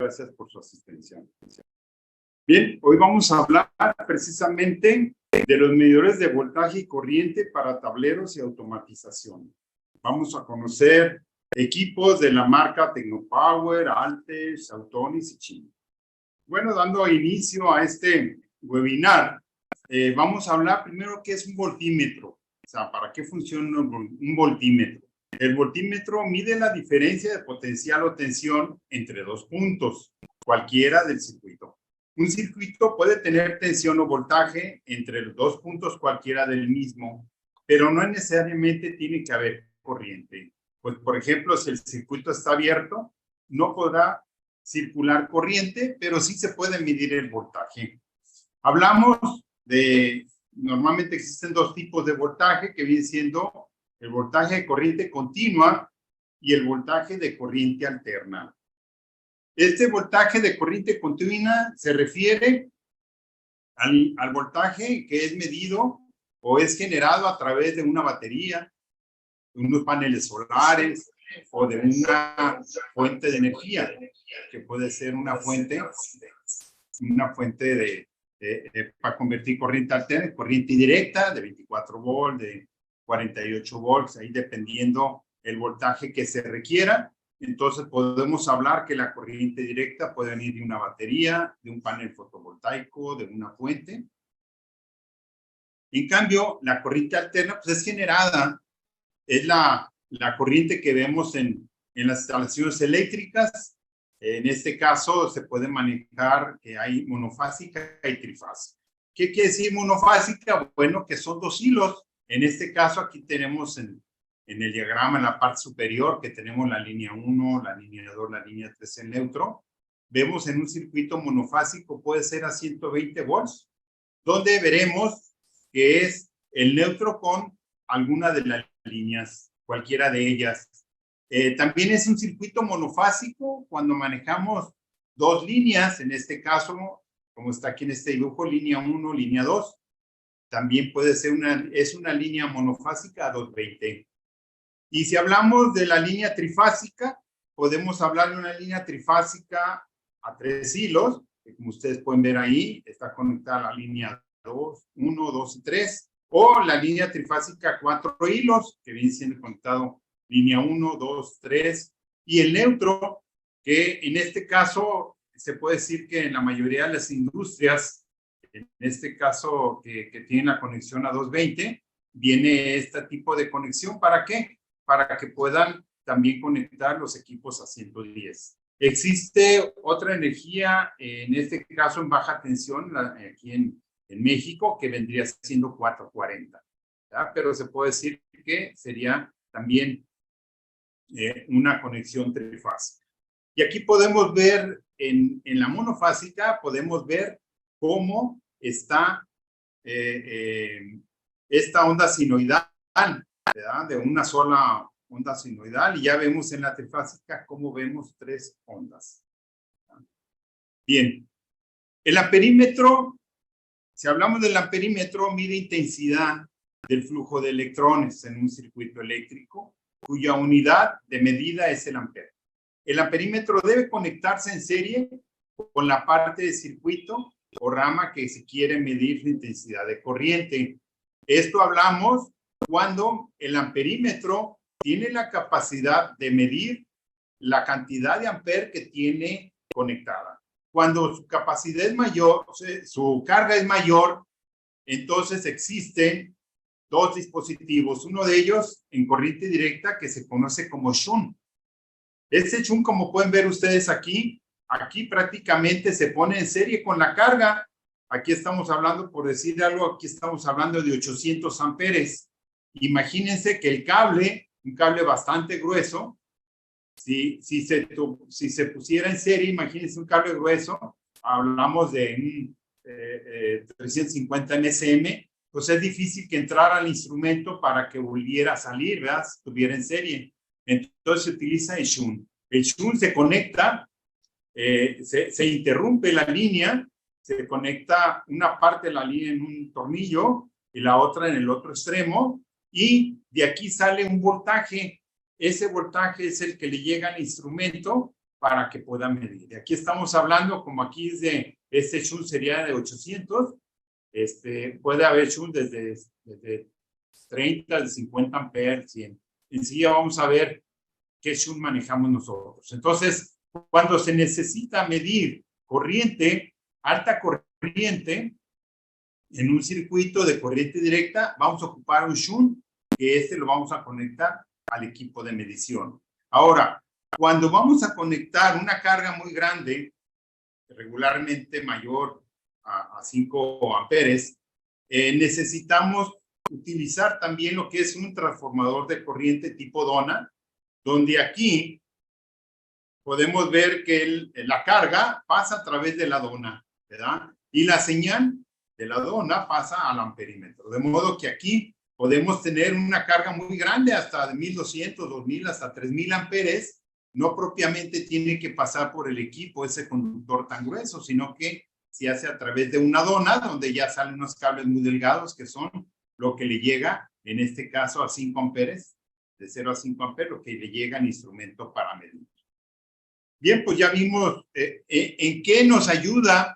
Gracias por su asistencia. Bien, hoy vamos a hablar precisamente de los medidores de voltaje y corriente para tableros y automatización. Vamos a conocer equipos de la marca Tecnopower, Altes, Autonis y China. Bueno, dando inicio a este webinar, vamos a hablar primero qué es un voltímetro. O sea, ¿para qué funciona un voltímetro? El voltímetro mide la diferencia de potencial o tensión entre dos puntos, cualquiera del circuito. Un circuito puede tener tensión o voltaje entre los dos puntos cualquiera del mismo, pero no necesariamente tiene que haber corriente. Pues, por ejemplo, si el circuito está abierto, no podrá circular corriente, pero sí se puede medir el voltaje. Hablamos de, normalmente existen dos tipos de voltaje que vienen siendo el voltaje de corriente continua y el voltaje de corriente alterna. Este voltaje de corriente continua se refiere al voltaje que es medido o es generado a través de una batería, de unos paneles solares o de una fuente de energía, que puede ser una fuente para convertir corriente alterna en corriente directa de 24 volts, de 48 volts, ahí dependiendo el voltaje que se requiera. Entonces podemos hablar que la corriente directa puede venir de una batería, de un panel fotovoltaico, de una fuente. En cambio, la corriente alterna pues, es generada, es la corriente que vemos en las instalaciones eléctricas. En este caso se puede manejar que hay monofásica y trifásica. ¿Qué quiere decir monofásica? Bueno, que son dos hilos. En este caso aquí tenemos en el diagrama en la parte superior que tenemos la línea 1, la línea 2, la línea 3 en neutro. Vemos en un circuito monofásico puede ser a 120 volts, donde veremos que es el neutro con alguna de las líneas, cualquiera de ellas. También es un circuito monofásico cuando manejamos dos líneas, en este caso, como está aquí en este dibujo, línea 1, línea 2. También puede ser es una línea monofásica a 220. Y si hablamos de la línea trifásica, podemos hablar de una línea trifásica a 3 hilos, que como ustedes pueden ver ahí, está conectada a la línea 2, 1, 2 y 3, o la línea trifásica a 4 hilos, que viene siendo conectado línea 1, 2, 3, y el neutro, que en este caso se puede decir que en la mayoría de las industrias, en este caso que tienen la conexión a 220, viene este tipo de conexión. ¿Para qué? Para que puedan también conectar los equipos a 110. Existe otra energía, en este caso en baja tensión, aquí en México, que vendría siendo 440. ¿Ya? Pero se puede decir que sería también una conexión trifásica. Y aquí podemos ver, en la monofásica, podemos ver cómo está esta onda sinoidal, ¿verdad? De una sola onda sinoidal, y ya vemos en la trifásica cómo vemos 3 ondas. Bien, el amperímetro, si hablamos del amperímetro, mide intensidad del flujo de electrones en un circuito eléctrico, cuya unidad de medida es el ampere. El amperímetro debe conectarse en serie con la parte de circuito o rama que se quiere medir la intensidad de corriente. Esto hablamos cuando el amperímetro tiene la capacidad de medir la cantidad de amper que tiene conectada. Cuando su capacidad es mayor, su carga es mayor, entonces existen dos dispositivos. Uno de ellos en corriente directa que se conoce como shunt. Este shunt, como pueden ver ustedes aquí prácticamente se pone en serie con la carga. Aquí estamos hablando, por decir algo, aquí estamos hablando de 800 amperes. Imagínense que el cable, un cable bastante grueso, si se pusiera en serie, imagínense un cable grueso, hablamos de 350 MSM, pues es difícil que entrara al instrumento para que volviera a salir, ¿verdad? Si estuviera en serie. Entonces se utiliza el shunt. El shunt se conecta, se interrumpe la línea, se conecta una parte de la línea en un tornillo y la otra en el otro extremo, y de aquí sale un voltaje. Ese voltaje es el que le llega al instrumento para que puedan medir. Aquí estamos hablando, como aquí es de, este shunt sería de 800, puede haber shunt desde 30, de 50 amperes, 100. Enseguida vamos a ver qué shunt manejamos nosotros. Entonces, cuando se necesita medir corriente, alta corriente, en un circuito de corriente directa, vamos a ocupar un shunt, que lo vamos a conectar al equipo de medición. Ahora, cuando vamos a conectar una carga muy grande, regularmente mayor a 5 amperes, necesitamos utilizar también lo que es un transformador de corriente tipo dona, donde aquí podemos ver que la carga pasa a través de la dona, ¿verdad? Y la señal de la dona pasa al amperímetro. De modo que aquí podemos tener una carga muy grande, hasta de 1200, 2000, hasta 3000 amperes. No propiamente tiene que pasar por el equipo ese conductor tan grueso, sino que se hace a través de una dona, donde ya salen unos cables muy delgados, que son lo que le llega, en este caso, a 5 amperes, de 0 a 5 amperes, lo que le llega al instrumento para medir. Bien, pues ya vimos en qué nos ayuda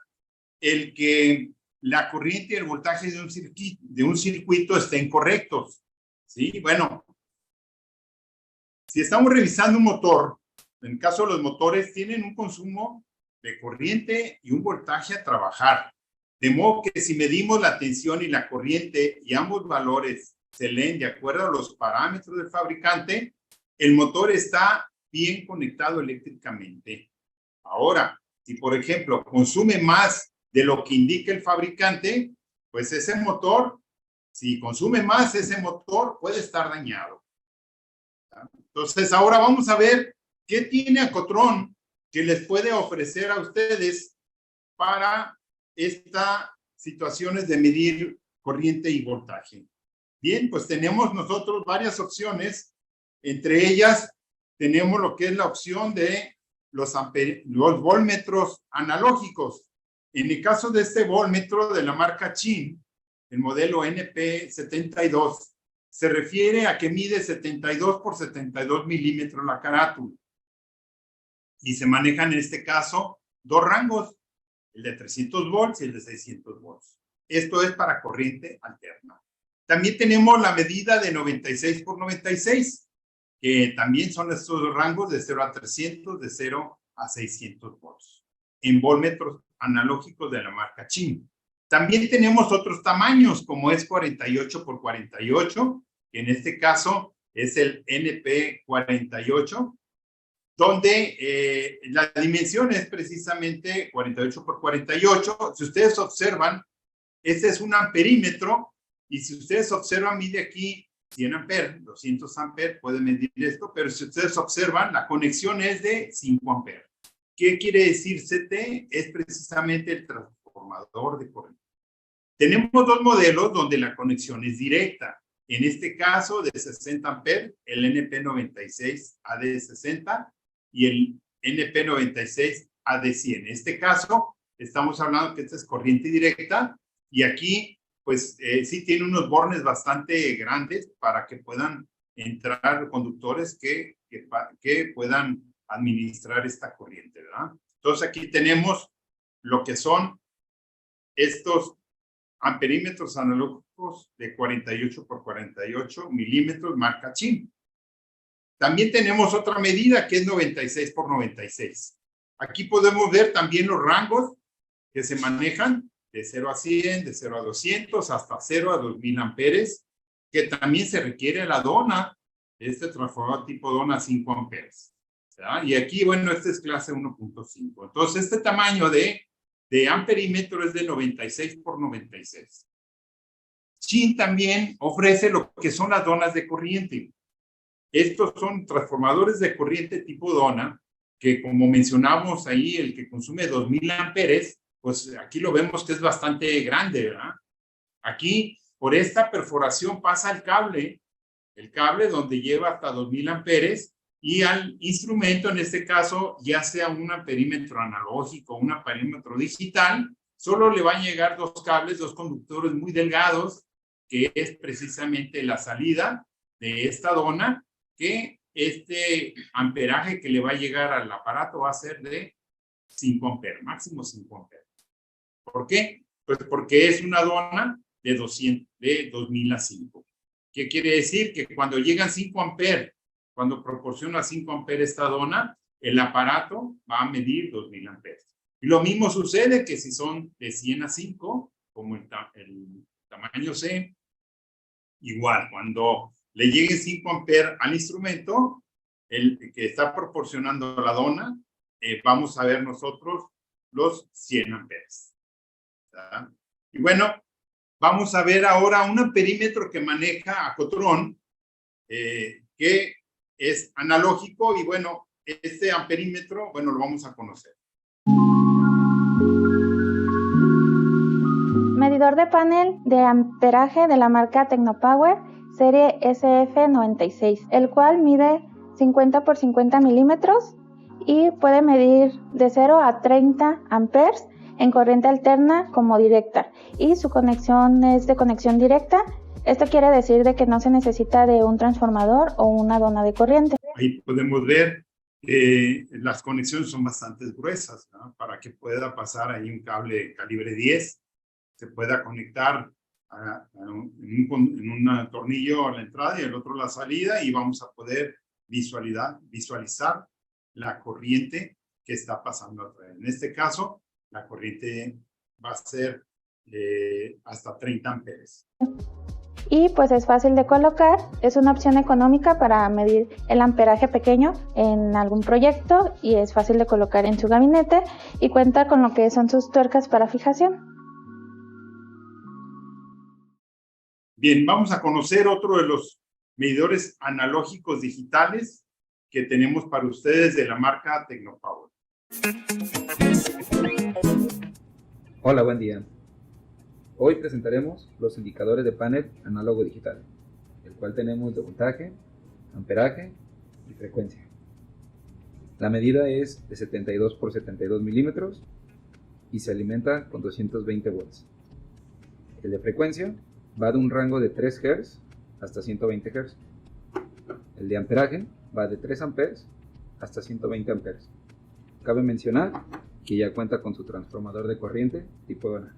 el que la corriente y el voltaje de un circuito estén correctos. ¿Sí? Bueno, si estamos revisando un motor, en el caso de los motores, tienen un consumo de corriente y un voltaje a trabajar. De modo que si medimos la tensión y la corriente y ambos valores se leen de acuerdo a los parámetros del fabricante, el motor está bien conectado eléctricamente. Ahora, si por ejemplo consume más de lo que indica el fabricante, pues ese motor, si consume más, ese motor puede estar dañado. Entonces, ahora vamos a ver qué tiene Acotrón que les puede ofrecer a ustedes para estas situaciones de medir corriente y voltaje. Bien, pues tenemos nosotros varias opciones. Entre ellas, tenemos lo que es la opción de los voltmetros analógicos. En el caso de este voltmetro de la marca Chin, el modelo NP72, se refiere a que mide 72 por 72 milímetros la carátula. Y se manejan en este caso dos rangos, el de 300 volts y el de 600 volts. Esto es para corriente alterna. También tenemos la medida de 96 por 96, que también son estos rangos de 0 a 300, de 0 a 600 volts, en voltmetros analógicos de la marca Chin. También tenemos otros tamaños, como es 48 por 48, que en este caso es el NP48, donde la dimensión es precisamente 48 por 48. Si ustedes observan, este es un amperímetro, y si ustedes observan, mide aquí 100 amperes, 200 amperes, pueden medir esto, pero si ustedes observan, la conexión es de 5 amperes. ¿Qué quiere decir CT? Es precisamente el transformador de corriente. Tenemos dos modelos donde la conexión es directa. En este caso, de 60 amperes, el NP96 AD60 y el NP96 AD100. En este caso, estamos hablando que esta es corriente directa, y aquí, pues, sí tiene unos bornes bastante grandes para que puedan entrar conductores que puedan administrar esta corriente, ¿verdad? Entonces, aquí tenemos lo que son estos amperímetros analógicos de 48 por 48 milímetros, marca Chin. También tenemos otra medida que es 96 por 96. Aquí podemos ver también los rangos que se manejan de 0 a 100, de 0 a 200, hasta 0 a 2000 amperes, que también se requiere la dona, este transformador tipo dona 5 amperes. ¿Verdad? Y aquí, bueno, este es clase 1.5. Entonces, este tamaño de amperímetro es de 96 por 96. Chin también ofrece lo que son las donas de corriente. Estos son transformadores de corriente tipo dona, que como mencionamos ahí, el que consume 2000 amperes, pues aquí lo vemos que es bastante grande, ¿verdad? Aquí, por esta perforación pasa el cable donde lleva hasta 2000 amperes, y al instrumento, en este caso, ya sea un amperímetro analógico o un amperímetro digital, solo le van a llegar dos cables, dos conductores muy delgados, que es precisamente la salida de esta dona, que este amperaje que le va a llegar al aparato va a ser de 5 amperes, máximo 5 amperes. ¿Por qué? Pues porque es una dona de 2000 a 5. ¿Qué quiere decir? Que cuando llegan 5 amperes, cuando proporciona 5 amperes esta dona, el aparato va a medir 2000 amperes. Y lo mismo sucede que si son de 100 a 5, como el tamaño C, igual, cuando le lleguen 5 amperes al instrumento, el que está proporcionando la dona, vamos a ver nosotros los 100 amperes. ¿Verdad? Y bueno, vamos a ver ahora un amperímetro que maneja Acotrón, que es analógico, y bueno, este amperímetro, bueno, lo vamos a conocer. Medidor de panel de amperaje de la marca Technopower, serie SF96, el cual mide 50 por 50 milímetros y puede medir de 0 a 30 amperes en corriente alterna como directa, y su conexión es de conexión directa. Esto quiere decir de que no se necesita de un transformador o una dona de corriente. Ahí podemos ver que las conexiones son bastante gruesas, ¿no? Para que pueda pasar ahí un cable calibre 10, se pueda conectar en un tornillo a la entrada y el otro a la salida, y vamos a poder visualizar la corriente que está pasando a través. En este caso, la corriente va a ser hasta 30 amperes. Y pues es fácil de colocar, es una opción económica para medir el amperaje pequeño en algún proyecto, y es fácil de colocar en su gabinete y cuenta con lo que son sus tuercas para fijación. Bien, vamos a conocer otro de los medidores analógicos digitales que tenemos para ustedes de la marca Technopower. Hola, buen día. Hoy presentaremos los indicadores de panel análogo digital, el cual tenemos de voltaje, amperaje y frecuencia. La medida es de 72 por 72 milímetros y se alimenta con 220 volts. El de frecuencia va de un rango de 3 Hz hasta 120 Hz. El de amperaje va de 3 amperes hasta 120 amperes. Cabe mencionar que ya cuenta con su transformador de corriente tipo dona.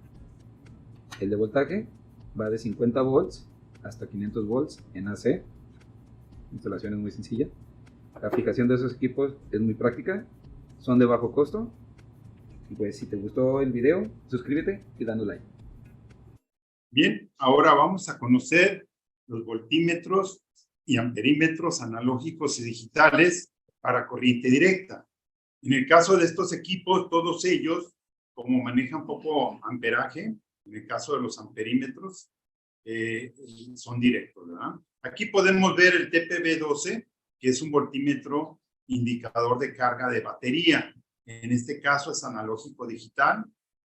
El de voltaje va de 50 volts hasta 500 volts en AC. La instalación es muy sencilla. La fijación de esos equipos es muy práctica. Son de bajo costo. Y pues si te gustó el video, suscríbete y dando like. Bien, ahora vamos a conocer los voltímetros y amperímetros analógicos y digitales para corriente directa. En el caso de estos equipos, todos ellos, como manejan poco amperaje, en el caso de los amperímetros, son directos, ¿verdad? Aquí podemos ver el TPB12, que es un voltímetro indicador de carga de batería. En este caso es analógico digital.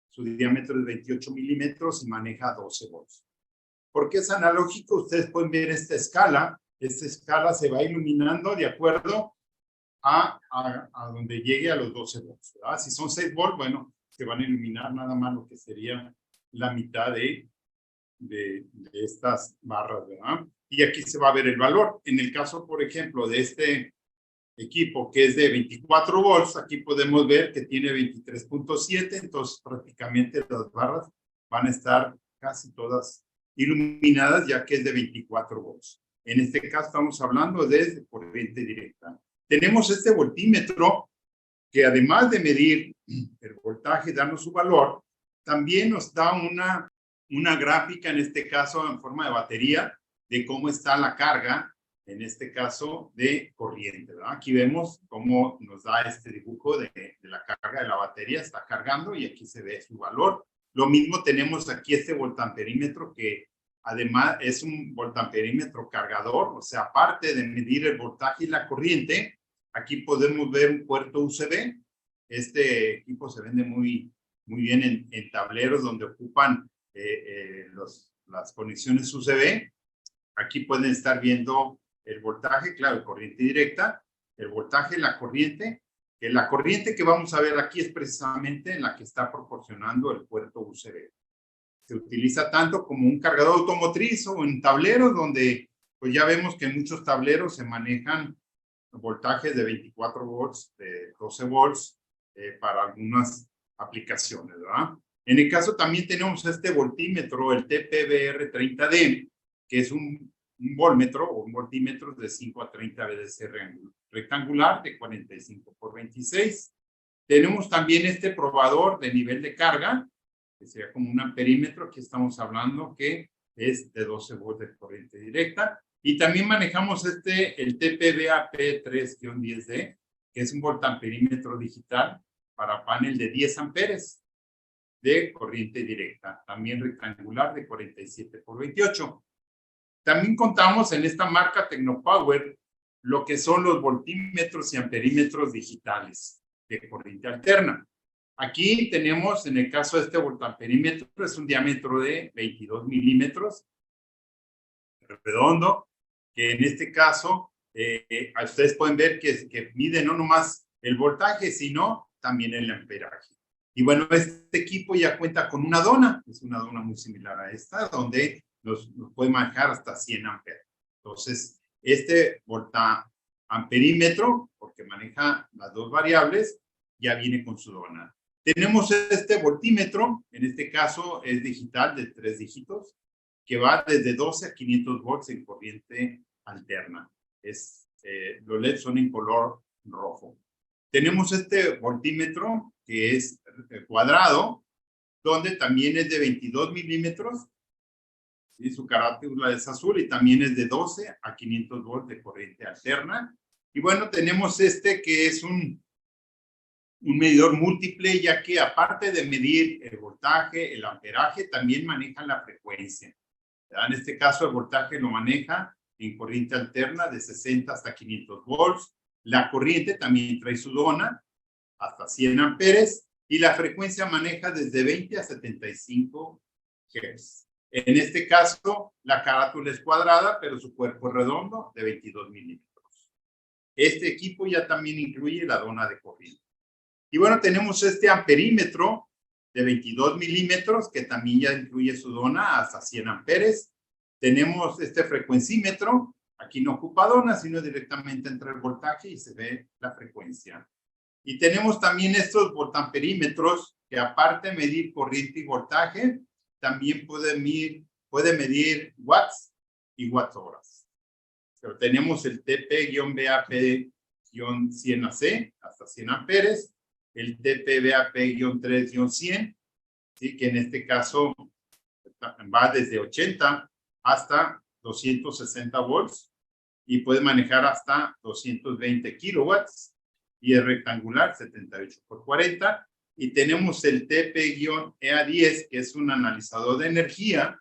Su diámetro es 28 milímetros y maneja 12 volts. ¿Por qué es analógico? Ustedes pueden ver esta escala. Esta escala se va iluminando de acuerdo a donde llegue a los 12 volts, ¿verdad? Si son 6 volts, bueno, se van a iluminar nada más lo que sería la mitad de estas barras, ¿verdad? Y aquí se va a ver el valor. En el caso, por ejemplo, de este equipo que es de 24 volts, aquí podemos ver que tiene 23.7, entonces prácticamente las barras van a estar casi todas iluminadas, ya que es de 24 volts. En este caso estamos hablando de corriente directa. Tenemos este voltímetro que, además de medir el voltaje y darnos su valor, también nos da una gráfica, en este caso en forma de batería, de cómo está la carga, en este caso de corriente, ¿verdad? Aquí vemos cómo nos da este dibujo de la carga de la batería, está cargando y aquí se ve su valor. Lo mismo tenemos aquí este voltamperímetro, que además es un voltamperímetro cargador, o sea, aparte de medir el voltaje y la corriente, aquí podemos ver un puerto USB. Este equipo se vende muy bien en tableros donde ocupan las conexiones USB. Aquí pueden estar viendo el voltaje, claro, corriente directa, el voltaje, la corriente. La corriente que vamos a ver aquí es precisamente la que está proporcionando el puerto USB. Se utiliza tanto como un cargador automotriz o en tableros, donde pues ya vemos que en muchos tableros se manejan voltajes de 24 volts, de 12 volts para algunas aplicaciones, ¿verdad? En el caso también tenemos este voltímetro, el TPVR30D, que es un voltmetro o un voltímetro de 5 a 30 VDC rectangular de 45 por 26. Tenemos también este probador de nivel de carga, que sería como un amperímetro, que estamos hablando que es de 12 volts de corriente directa. Y también manejamos el TPVAP3-10D, que es un voltamperímetro digital para panel de 10 amperes de corriente directa, también rectangular de 47 por 28. También contamos en esta marca Tecnopower lo que son los voltímetros y amperímetros digitales de corriente alterna. Aquí tenemos, en el caso de este voltamperímetro, es un diámetro de 22 milímetros, redondo, que en este caso, ustedes pueden ver que mide no nomás el voltaje, sino también el amperaje. Y bueno, este equipo ya cuenta con una dona, es una dona muy similar a esta, donde nos puede manejar hasta 100 amperes. Entonces, este voltamperímetro, porque maneja las dos variables, ya viene con su dona. Tenemos este voltímetro, en este caso es digital de 3 dígitos, que va desde 12 a 500 volts en corriente alterna. Los LEDs son en color rojo. Tenemos este voltímetro que es cuadrado, donde también es de 22 milímetros, ¿sí? Su carátula es azul y también es de 12 a 500 volts de corriente alterna. Y bueno, tenemos que es un medidor múltiple, ya que aparte de medir el voltaje, el amperaje, también maneja la frecuencia. En este caso, el voltaje lo maneja en corriente alterna de 60 hasta 500 volts. La corriente también trae su dona hasta 100 amperes y la frecuencia maneja desde 20 a 75 Hz. En este caso, la carátula es cuadrada, pero su cuerpo es redondo de 22 milímetros. Este equipo ya también incluye la dona de corriente. Y bueno, tenemos este amperímetro de 22 milímetros, que también ya incluye su dona hasta 100 amperes. Tenemos este frecuencímetro, aquí no ocupa dona, sino directamente entra el voltaje y se ve la frecuencia. Y tenemos también estos voltamperímetros, que aparte de medir corriente y voltaje, también puede medir watts y watts horas. Pero tenemos el TP-BAP-100AC, hasta 100 amperes, el TP-BAP-3-100, ¿sí? Que en este caso va desde 80 hasta 260 volts y puede manejar hasta 220 kilowatts y es rectangular, 78 por 40. Y tenemos el TP-EA10, que es un analizador de energía,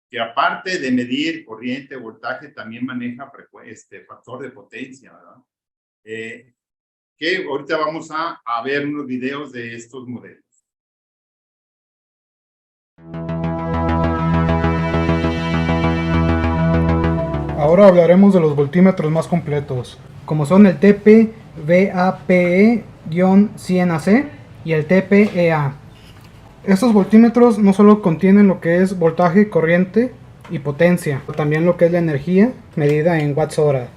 que aparte de medir corriente, voltaje, también maneja factor de potencia, ¿verdad? Que ahorita vamos a ver unos videos de estos modelos. Ahora hablaremos de los voltímetros más completos, como son el TP-VAPE-100AC y el TPEA. Estos voltímetros no solo contienen lo que es voltaje, corriente y potencia, también lo que es la energía medida en watts hora.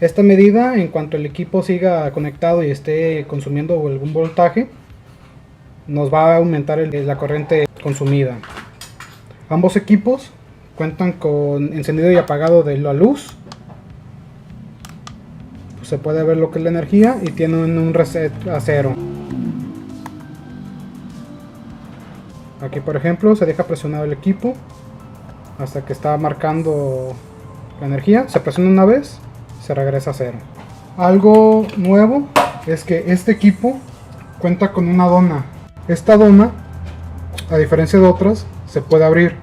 Esta medida, en cuanto el equipo siga conectado y esté consumiendo algún voltaje, nos va a aumentar la corriente consumida. Ambos equipos cuentan con encendido y apagado de la luz. Pues se puede ver lo que es la energía y tienen un reset a 0. Aquí, por ejemplo, se deja presionado el equipo hasta que está marcando la energía. Se presiona una vez, se regresa a 0. Algo nuevo es que este equipo cuenta con una dona. Esta dona, a diferencia de otras, se puede abrir,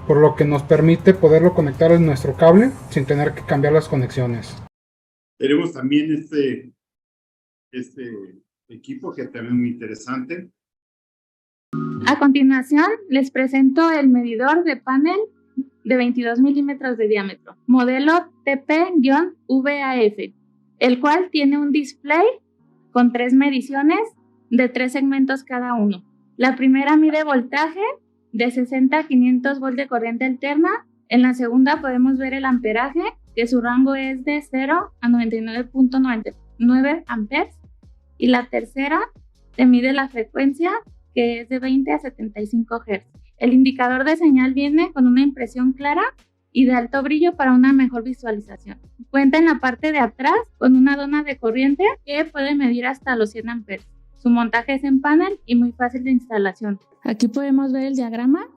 por lo que nos permite poderlo conectar en nuestro cable sin tener que cambiar las conexiones. Tenemos también este equipo que también es muy interesante. A continuación, les presento el medidor de panel de 22 milímetros de diámetro, modelo TP-VAF, el cual tiene un display con 3 mediciones de 3 segmentos cada uno. La primera mide voltaje de 60 a 500 volts de corriente alterna. En la segunda podemos ver el amperaje que su rango es de 0 a 99.99 amperes. Y la tercera te mide la frecuencia, que es de 20 a 75 Hz. El indicador de señal viene con una impresión clara y de alto brillo para una mejor visualización. Cuenta en la parte de atrás con una dona de corriente que puede medir hasta los 100 amperes. Su montaje es en panel y muy fácil de instalación. Aquí podemos ver el diagrama.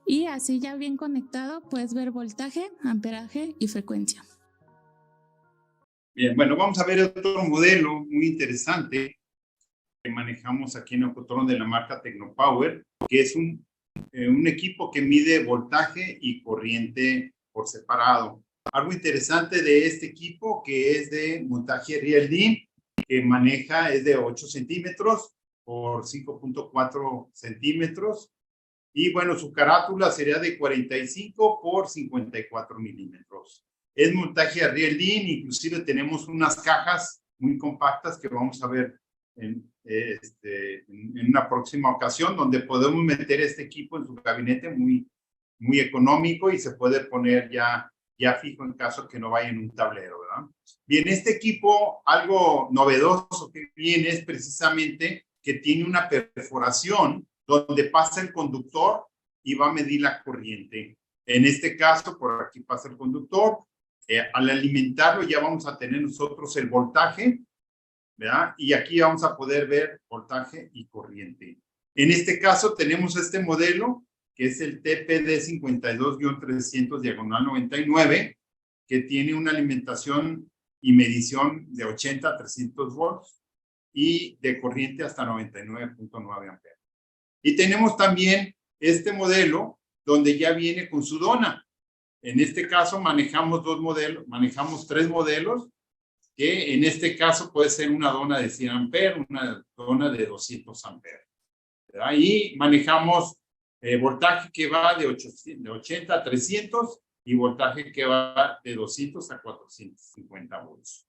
Y así ya bien conectado puedes ver voltaje, amperaje y frecuencia. Bien, bueno, vamos a ver otro modelo muy interesante que manejamos aquí en Ocotlán de la marca Tecnopower, que es un equipo que mide voltaje y corriente por separado. Algo interesante de este equipo, que es de montaje Real D, que maneja, es de 8 centímetros por 5.4 centímetros. Y bueno, su carátula sería de 45 por 54 milímetros. Es montaje Real D, inclusive tenemos unas cajas muy compactas que vamos a ver en una próxima ocasión, donde podemos meter este equipo en su gabinete muy económico y se puede poner ya fijo en caso que no vaya en un tablero, ¿verdad? Bien, este equipo, algo novedoso que viene es precisamente que tiene una perforación donde pasa el conductor y va a medir la corriente. En este caso, por aquí pasa el conductor. Al alimentarlo ya vamos a tener nosotros el voltaje, ¿verdad? Y aquí vamos a poder ver voltaje y corriente. En este caso tenemos este modelo, que es el TPD52-300/99, que tiene una alimentación y medición de 80 a 300 volts y de corriente hasta 99.9 amperes. Y tenemos también este modelo donde ya viene con su dona. En este caso manejamos tres modelos, que en este caso puede ser una dona de 100 amperes, una dona de 200 amperes. ¿Verdad? Y manejamos voltaje que va de 80 a 300 y voltaje que va de 200 a 450 volts.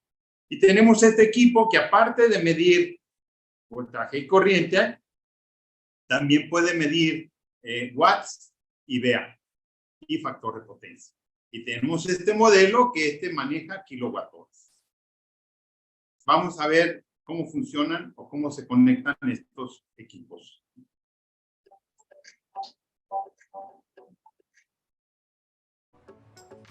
Y tenemos este equipo que, aparte de medir voltaje y corriente, también puede medir watts y VA y factor de potencia. Y tenemos este modelo que maneja kilowatt-horas. Vamos a ver cómo funcionan o cómo se conectan estos equipos.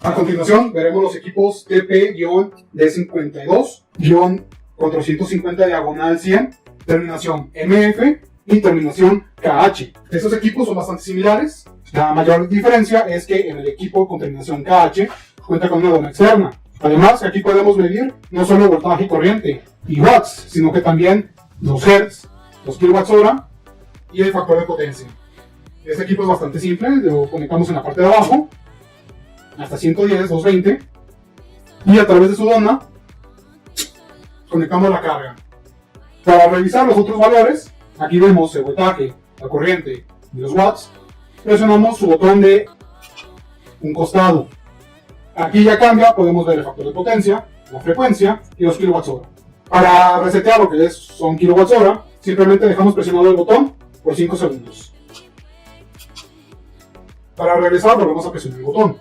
A continuación veremos los equipos TP-D52-450/100, terminación MF y terminación KH. Estos equipos son bastante similares. La mayor diferencia es que en el equipo con terminación KH cuenta con una dona externa. Además, aquí podemos medir no solo voltaje y corriente y watts, sino que también los hertz, los kilowatts-hora y el factor de potencia. Este equipo es bastante simple, lo conectamos en la parte de abajo hasta 110, 220, y a través de su dona conectamos la carga. Para revisar los otros valores, aquí vemos el voltaje, la corriente y los watts. Presionamos su botón de un costado. Aquí ya cambia, podemos ver el factor de potencia, la frecuencia y los kilowatts-hora. Para resetear lo que son kilowatts-hora, simplemente dejamos presionado el botón por 5 segundos. Para regresar, volvemos a presionar el botón.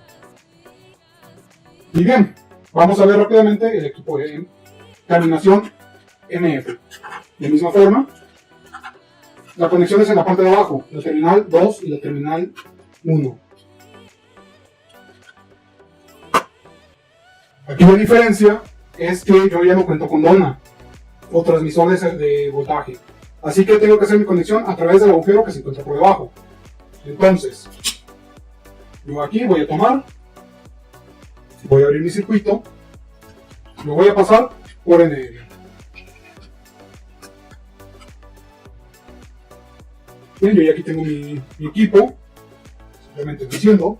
Y bien, vamos a ver rápidamente el equipo de terminación MF. De misma forma, la conexión es en la parte de abajo, la terminal 2 y la terminal 1. Aquí la diferencia es que yo ya no cuento con dona o transmisores de voltaje, así que tengo que hacer mi conexión a través del agujero que se encuentra por debajo. Entonces, yo aquí voy a tomar, voy a abrir mi circuito, lo voy a pasar por NR. Bien, yo ya aquí tengo mi equipo, simplemente diciendo,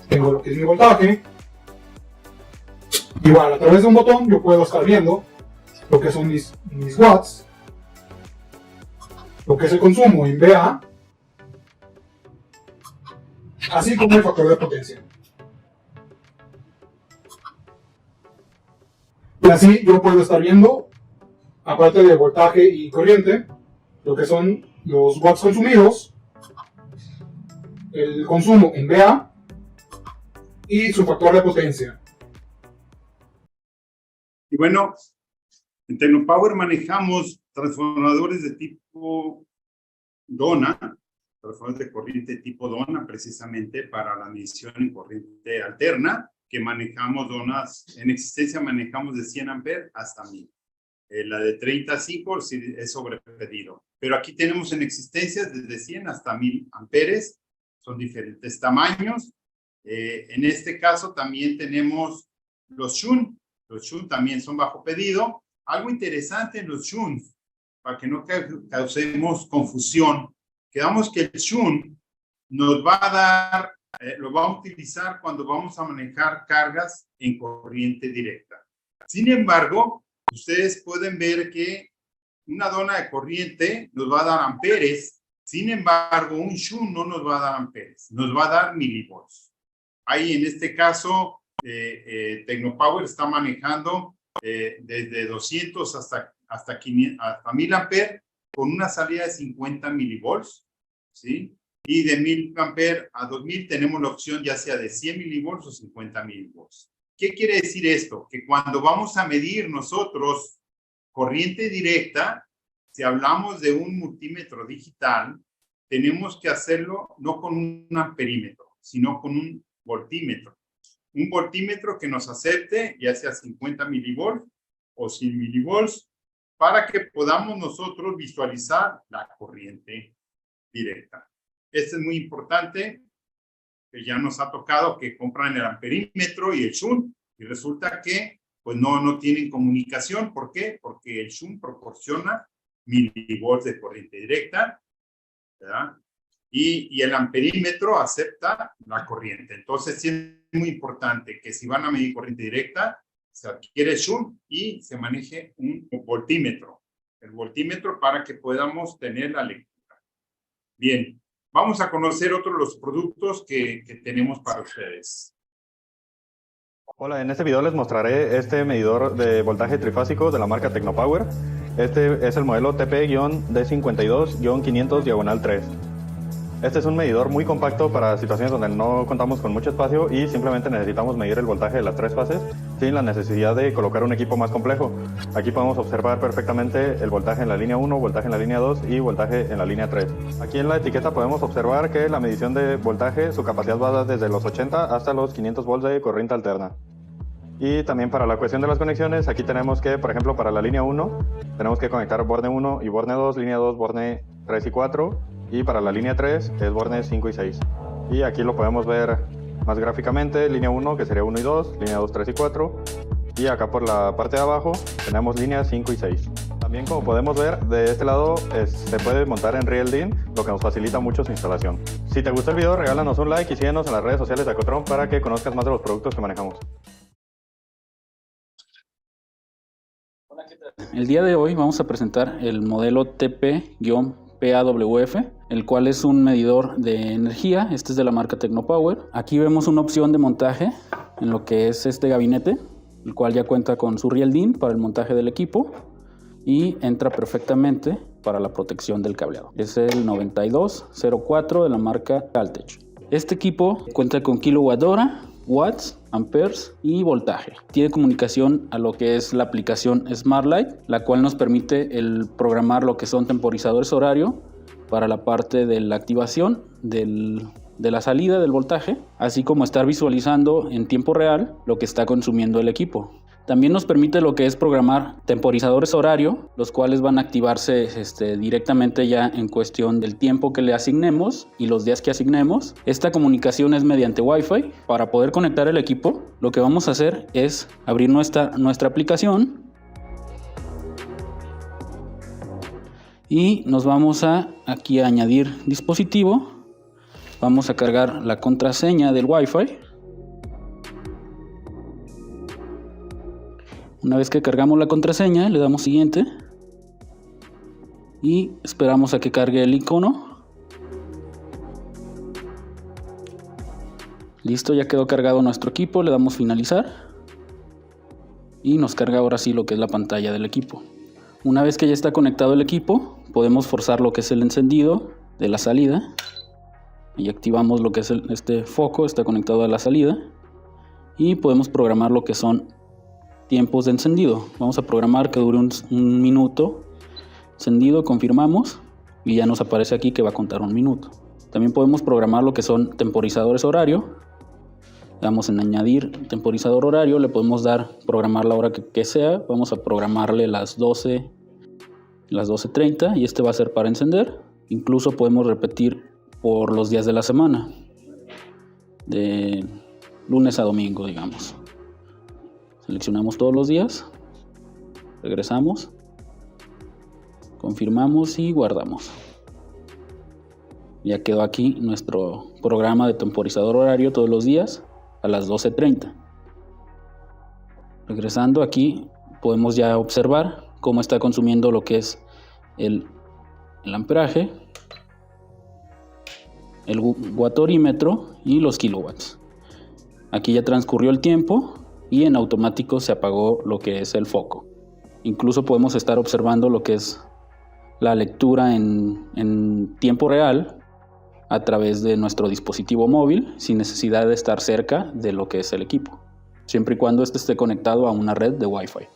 tengo lo que es mi voltaje. Igual, a través de un botón yo puedo estar viendo lo que son mis watts, lo que es el consumo en VA, así como el factor de potencia. Y así yo puedo estar viendo, aparte de voltaje y corriente, lo que son los watts consumidos, el consumo en VA y su factor de potencia. Y bueno, en Tecnopower manejamos transformadores de tipo Dona, transformadores de corriente tipo Dona, precisamente para la medición en corriente alterna, que manejamos donas, en existencia manejamos de 100 amperes hasta 1000. La de 35 sí es sobrepedido. Pero aquí tenemos en existencia desde 100 hasta 1000 amperes, son diferentes tamaños. En este caso también tenemos los shunt. Los shunt también son bajo pedido. Algo interesante en los shunt, para que no causemos confusión, quedamos que el shunt nos va a dar, lo vamos a utilizar cuando vamos a manejar cargas en corriente directa. Sin embargo, ustedes pueden ver que una dona de corriente nos va a dar amperes. Sin embargo, un shunt no nos va a dar amperes, nos va a dar milivolts. Ahí en este caso, Tecnopower está manejando desde 200 hasta 1000 amperes con una salida de 50 milivolts, ¿sí? Y de 1000 amperes a 2000 tenemos la opción ya sea de 100 milivolts o 50 milivolts. ¿Qué quiere decir esto? Que cuando vamos a medir nosotros corriente directa, si hablamos de un multímetro digital, tenemos que hacerlo no con un amperímetro, sino con un voltímetro. Un voltímetro que nos acepte ya sea 50 milivolts o 100 milivolts para que podamos nosotros visualizar la corriente directa. Esto es muy importante, que ya nos ha tocado que compran el amperímetro y el shunt y resulta que pues no tienen comunicación. ¿Por qué? Porque el shunt proporciona milivolts de corriente directa, ¿verdad? Y el amperímetro acepta la corriente. Entonces, sí es muy importante que si van a medir corriente directa, se adquiere shunt y se maneje un voltímetro. El voltímetro para que podamos tener la lectura. Bien, vamos a conocer otros de los productos que tenemos para ustedes. Hola, en este video les mostraré este medidor de voltaje trifásico de la marca Tecnopower. Este es el modelo TP-D52-500/3. Este es un medidor muy compacto para situaciones donde no contamos con mucho espacio y simplemente necesitamos medir el voltaje de las 3 fases sin la necesidad de colocar un equipo más complejo. Aquí podemos observar perfectamente el voltaje en la línea 1, voltaje en la línea 2 y voltaje en la línea 3. Aquí en la etiqueta podemos observar que la medición de voltaje, su capacidad va desde los 80 hasta los 500 volts de corriente alterna. Y también para la cuestión de las conexiones, aquí tenemos que, por ejemplo, para la línea 1, tenemos que conectar borne 1 y borne 2, línea 2, borne 3 y 4, y para la línea 3 es borne 5 y 6. Y aquí lo podemos ver más gráficamente, línea 1 que sería 1 y 2, línea 2, 3 y 4, y acá por la parte de abajo tenemos líneas 5 y 6. También, como podemos ver, de este lado se puede montar en RealDIN, lo que nos facilita mucho su instalación. Si te gustó el video, regálanos un like y síguenos en las redes sociales de Acotron para que conozcas más de los productos que manejamos. El día de hoy vamos a presentar el modelo TP-PAWF, el cual es un medidor de energía. Este es de la marca Tecnopower. Aquí vemos una opción de montaje en lo que es este gabinete, el cual ya cuenta con su RealDIN para el montaje del equipo y entra perfectamente para la protección del cableado. Es el 9204 de la marca Caltech. Este equipo cuenta con kilowatt hora, watts, amperes y voltaje. Tiene comunicación a lo que es la aplicación Smart Light, la cual nos permite el programar lo que son temporizadores horario para la parte de la activación de la salida del voltaje, así como estar visualizando en tiempo real lo que está consumiendo el equipo. También nos permite lo que es programar temporizadores horario, los cuales van a activarse directamente ya en cuestión del tiempo que le asignemos y los días que asignemos. Esta comunicación es mediante Wi-Fi. Para poder conectar el equipo, lo que vamos a hacer es abrir nuestra aplicación y nos vamos aquí a añadir dispositivo. Vamos a cargar la contraseña del Wi-Fi. Una vez que cargamos la contraseña, le damos siguiente y esperamos a que cargue el icono. Listo, ya quedó cargado nuestro equipo, le damos finalizar y nos carga ahora sí lo que es la pantalla del equipo. Una vez que ya está conectado el equipo, podemos forzar lo que es el encendido de la salida y activamos lo que es este foco, está conectado a la salida. y podemos programar lo que son tiempos de encendido. Vamos a programar que dure un minuto encendido, confirmamos y ya nos aparece aquí que va a contar 1 minuto. También podemos programar lo que son temporizadores horario. Damos en añadir temporizador horario, le podemos programar la hora que sea. Vamos a programarle las 12:30 y este va a ser para encender. Incluso podemos repetir por los días de la semana, de lunes a domingo, digamos. Seleccionamos todos los días, regresamos, confirmamos y guardamos. Ya quedó aquí nuestro programa de temporizador horario todos los días a las 12:30. Regresando aquí podemos ya observar cómo está consumiendo lo que es el amperaje, el watorímetro y los kilowatts. Aquí ya transcurrió el tiempo y en automático se apagó lo que es el foco. Incluso podemos estar observando lo que es la lectura en tiempo real a través de nuestro dispositivo móvil sin necesidad de estar cerca de lo que es el equipo, siempre y cuando este esté conectado a una red de Wi-Fi.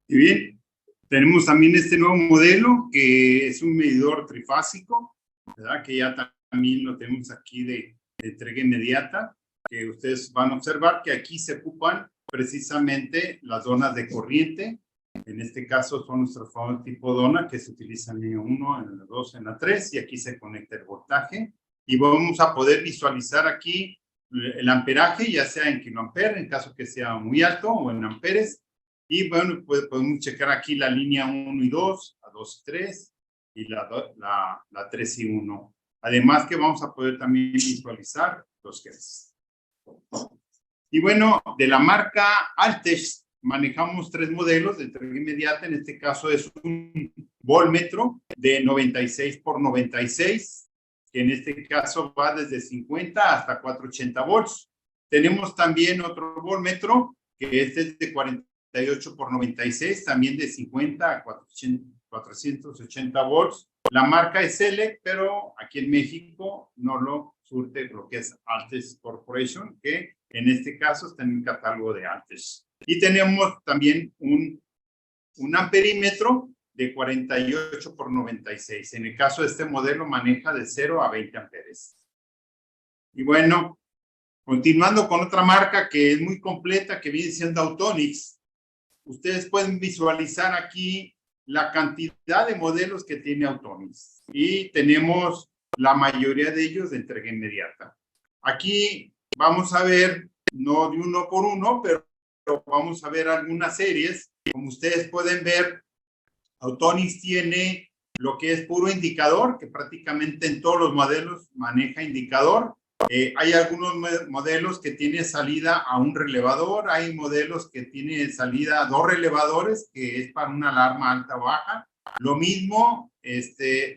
Y bien, tenemos también este nuevo modelo que es un medidor trifásico, ¿verdad? Que ya también lo tenemos aquí de entrega inmediata, que ustedes van a observar que aquí se ocupan precisamente las donas de corriente. En este caso son nuestros tipo dona que se utilizan en la 1, en la 2, en la 3 y aquí se conecta el voltaje y vamos a poder visualizar aquí el amperaje, ya sea en kiloamperes, en caso que sea muy alto, o en amperes. Y bueno, pues podemos checar aquí la línea 1 y 2, la 2 y 3 y la 3 y 1. Además que vamos a poder también visualizar los hertz. Y bueno, de la marca Altex manejamos 3 modelos de entrega inmediata. En este caso es un voltmetro de 96 por 96, que en este caso va desde 50 hasta 480 volts. Tenemos también otro voltmetro, que este es de 48 por 96, también de 50 a 480 volts. La marca es Select, pero aquí en México no lo surte lo que es Altex Corporation, que en este caso está en el catálogo de Altex. Y tenemos también un amperímetro de 48 por 96. En el caso de este modelo maneja de 0 a 20 amperes. Y bueno, continuando con otra marca que es muy completa, que viene siendo Autonix. Ustedes pueden visualizar aquí la cantidad de modelos que tiene Autonix. Y tenemos la mayoría de ellos de entrega inmediata. Aquí vamos a ver, no de uno por uno, pero vamos a ver algunas series. Como ustedes pueden ver, Autonix tiene lo que es puro indicador, que prácticamente en todos los modelos maneja indicador. Hay algunos modelos que tienen salida a un relevador, hay modelos que tienen salida a 2 relevadores, que es para una alarma alta o baja. Lo mismo,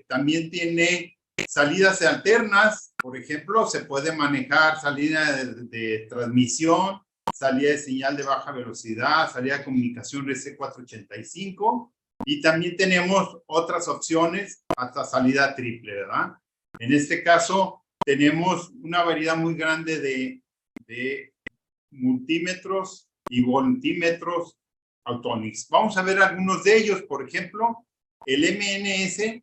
también tiene salidas alternas. Por ejemplo, se puede manejar salida de transmisión, salida de señal de baja velocidad, salida de comunicación RC485 y también tenemos otras opciones hasta salida triple, ¿verdad? En este caso tenemos una variedad muy grande de multímetros y voltímetros Autonix. Vamos a ver algunos de ellos, por ejemplo, el MNS-NA.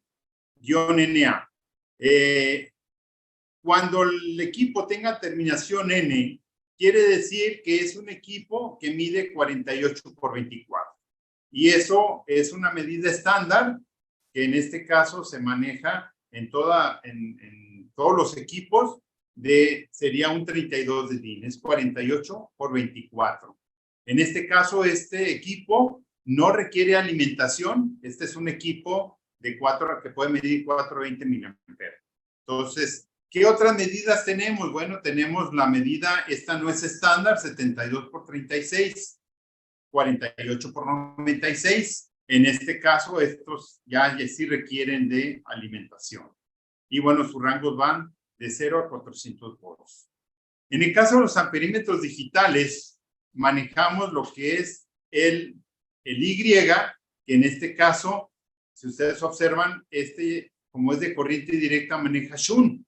Cuando el equipo tenga terminación N, quiere decir que es un equipo que mide 48 por 24. Y eso es una medida estándar que en este caso se maneja en todos los equipos, sería un 32 de DIN, es 48 por 24. En este caso, este equipo no requiere alimentación. Este es un equipo que puede medir 420 miliamperes. Entonces, ¿qué otras medidas tenemos? Bueno, tenemos la medida, esta no es estándar, 72 por 36, 48 por 96. En este caso, estos ya sí requieren de alimentación. Y bueno, sus rangos van de 0 a 400 volts. En el caso de los amperímetros digitales, manejamos lo que es el Y, que en este caso, si ustedes observan, como es de corriente directa, maneja Shunt.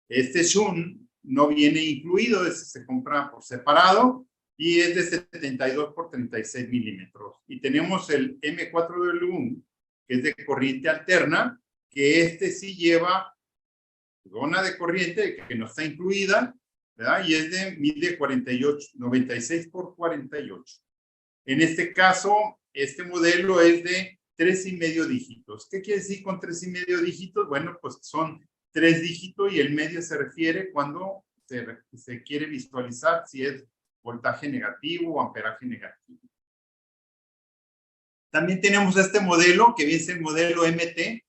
Este Shunt no viene incluido, ese se compra por separado y es de 72 por 36 milímetros. Y tenemos el M4W1, que es de corriente alterna, que este sí lleva zona de corriente que no está incluida, ¿verdad? Y mide 96 por 48. En este caso, este modelo es de 3,5 dígitos. ¿Qué quiere decir con 3,5 dígitos? Bueno, pues son 3 dígitos y el medio se refiere cuando se quiere visualizar si es voltaje negativo o amperaje negativo. También tenemos este modelo que viene el modelo MT.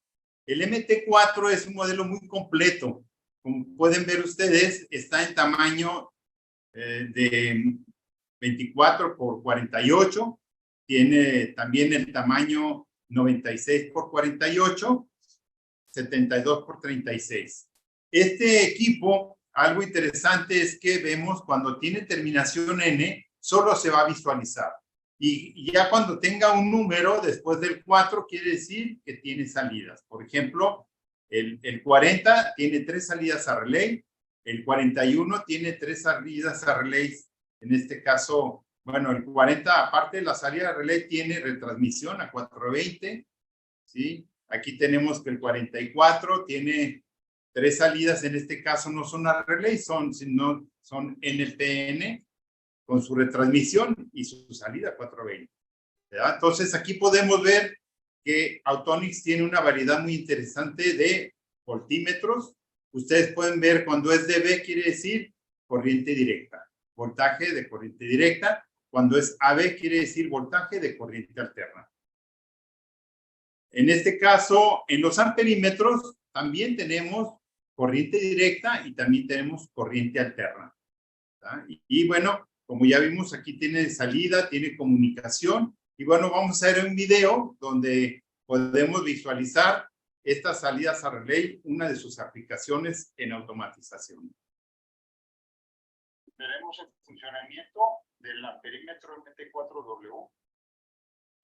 El MT4 es un modelo muy completo. Como pueden ver ustedes, está en tamaño de 24 por 48. Tiene también el tamaño 96 por 48, 72 por 36. Este equipo, algo interesante es que vemos cuando tiene terminación N, solo se va a visualizar. Y ya cuando tenga un número después del 4, quiere decir que tiene salidas. Por ejemplo, el 40 tiene 3 salidas a relay, el 41 tiene 3 salidas a relay. En este caso, bueno, el 40, aparte de la salida de relay, tiene retransmisión a 420, ¿sí? Aquí tenemos que el 44 tiene 3 salidas, en este caso no son a relay, son NPN, con su retransmisión y su salida 420. ¿Verdad? Entonces, aquí podemos ver que Autonix tiene una variedad muy interesante de voltímetros. Ustedes pueden ver cuando es dB, quiere decir corriente directa, voltaje de corriente directa. Cuando es AB, quiere decir voltaje de corriente alterna. En este caso, en los amperímetros también tenemos corriente directa y también tenemos corriente alterna. ¿Verdad? Y bueno, como ya vimos, aquí tiene salida, tiene comunicación. Y bueno, vamos a ver un video donde podemos visualizar estas salidas a relay, una de sus aplicaciones en automatización. Veremos el funcionamiento del amperímetro MT4W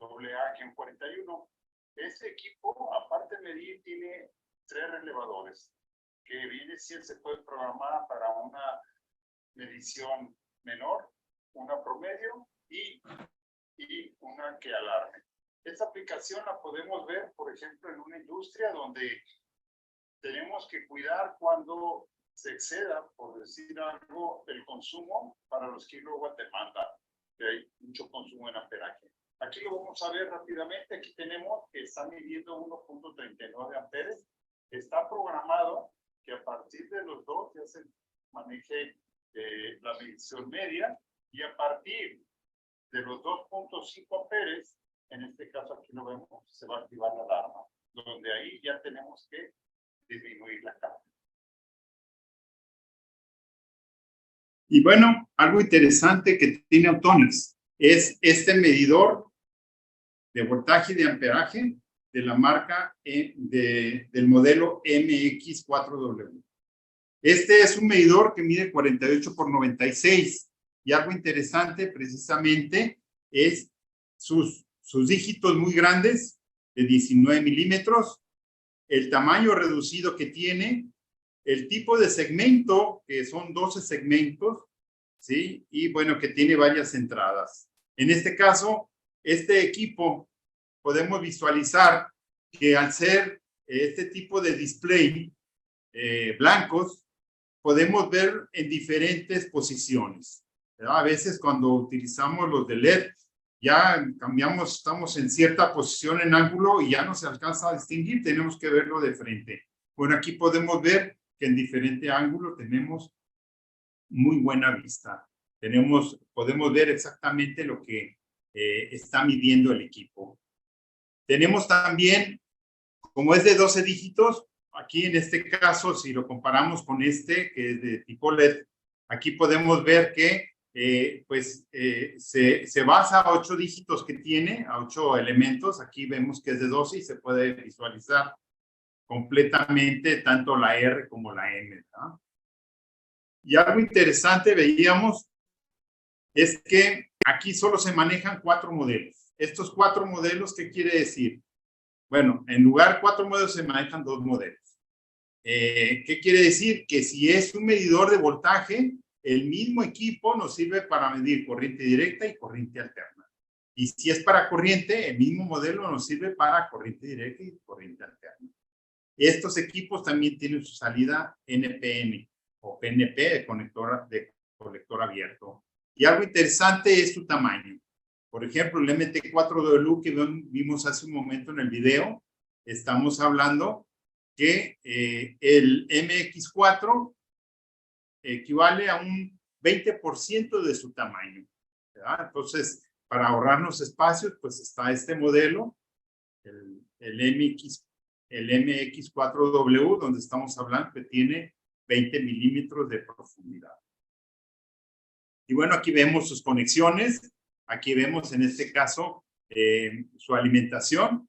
AA-41. Este equipo, aparte de medir, tiene 3 relevadores, que viene si se puede programar para una medición menor, una promedio y una que alarme. Esta aplicación la podemos ver, por ejemplo, en una industria donde tenemos que cuidar cuando se exceda, por decir algo, el consumo para los kilowatts de demanda, que hay mucho consumo en amperaje. Aquí lo vamos a ver rápidamente. Aquí tenemos que está midiendo 1.39 amperes. Está programado que a partir de los 2 ya se maneje la medición media, y a partir de los 2.5 amperes, en este caso aquí lo vemos, se va a activar la alarma, donde ahí ya tenemos que disminuir la carga. Y bueno, algo interesante que tiene Autonix es este medidor de voltaje y de amperaje de la marca del modelo MX4W. Este es un medidor que mide 48 por 96. Y algo interesante precisamente es sus dígitos muy grandes de 19 milímetros, el tamaño reducido que tiene, el tipo de segmento, que son 12 segmentos, ¿sí? Y bueno, que tiene varias entradas. En este caso, este equipo podemos visualizar que al ser este tipo de display blancos, podemos ver en diferentes posiciones. A veces cuando utilizamos los de LED, ya cambiamos, estamos en cierta posición en ángulo y ya no se alcanza a distinguir, tenemos que verlo de frente. Bueno, aquí podemos ver que en diferente ángulo tenemos muy buena vista. Podemos ver exactamente lo que está midiendo el equipo. Tenemos también, como es de 12 dígitos, aquí en este caso, si lo comparamos con este, que es de tipo LED, aquí podemos ver que se basa a 8 dígitos que tiene, a 8 elementos. Aquí vemos que es de 12 y se puede visualizar completamente tanto la R como la M, ¿verdad? Y algo interesante veíamos es que aquí solo se manejan 4 modelos. Estos 4 modelos, ¿qué quiere decir? Bueno, en lugar de 4 modelos se manejan 2 modelos. ¿Qué quiere decir? Que si es un medidor de voltaje, el mismo equipo nos sirve para medir corriente directa y corriente alterna. Y si es para corriente, el mismo modelo nos sirve para corriente directa y corriente alterna. Estos equipos también tienen su salida NPN o PNP de colector abierto. Y algo interesante es su tamaño. Por ejemplo, el MT4W que vimos hace un momento en el video, estamos hablando que el MX4 equivale a un 20% de su tamaño, ¿verdad? Entonces, para ahorrarnos espacios, pues está este modelo, el MX4W, donde estamos hablando que tiene 20 milímetros de profundidad. Y bueno, aquí vemos sus conexiones, aquí vemos en este caso su alimentación,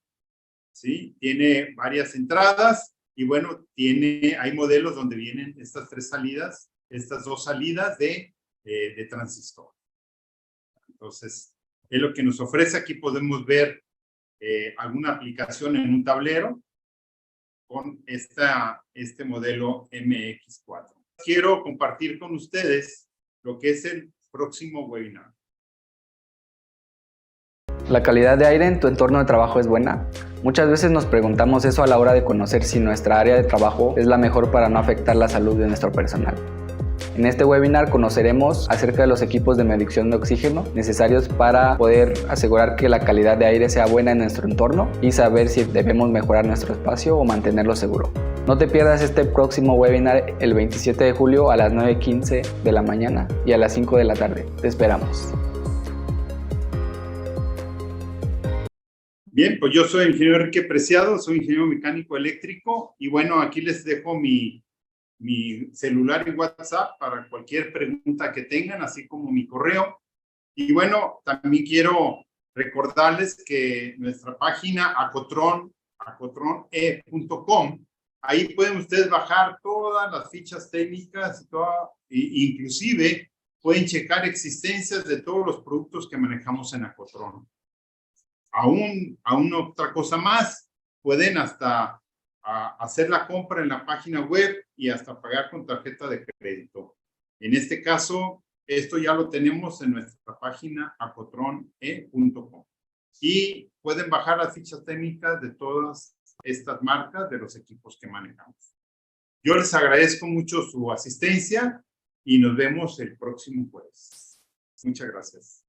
¿sí? Tiene varias entradas y bueno, hay modelos donde vienen estas tres salidas, estas dos salidas de transistor. Entonces, es lo que nos ofrece. Aquí podemos ver alguna aplicación en un tablero con este modelo MX4. Quiero compartir con ustedes lo que es el próximo webinar. ¿La calidad de aire en tu entorno de trabajo es buena? Muchas veces nos preguntamos eso a la hora de conocer si nuestra área de trabajo es la mejor para no afectar la salud de nuestro personal. En este webinar conoceremos acerca de los equipos de medición de oxígeno necesarios para poder asegurar que la calidad de aire sea buena en nuestro entorno y saber si debemos mejorar nuestro espacio o mantenerlo seguro. No te pierdas este próximo webinar el 27 de julio a las 9:15 de la mañana y a las 5 de la tarde. Te esperamos. Bien, pues yo soy el ingeniero Enrique Preciado, soy ingeniero mecánico eléctrico y bueno, aquí les dejo mi celular y WhatsApp para cualquier pregunta que tengan, así como mi correo. Y bueno, también quiero recordarles que nuestra página acotrone.com, ahí pueden ustedes bajar todas las fichas técnicas inclusive pueden checar existencias de todos los productos que manejamos en Acotrone. Aún otra cosa más, pueden hasta hacer la compra en la página web y hasta pagar con tarjeta de crédito. En este caso, esto ya lo tenemos en nuestra página acotrone.com. Y pueden bajar las fichas técnicas de todas estas marcas de los equipos que manejamos. Yo les agradezco mucho su asistencia y nos vemos el próximo jueves. Muchas gracias.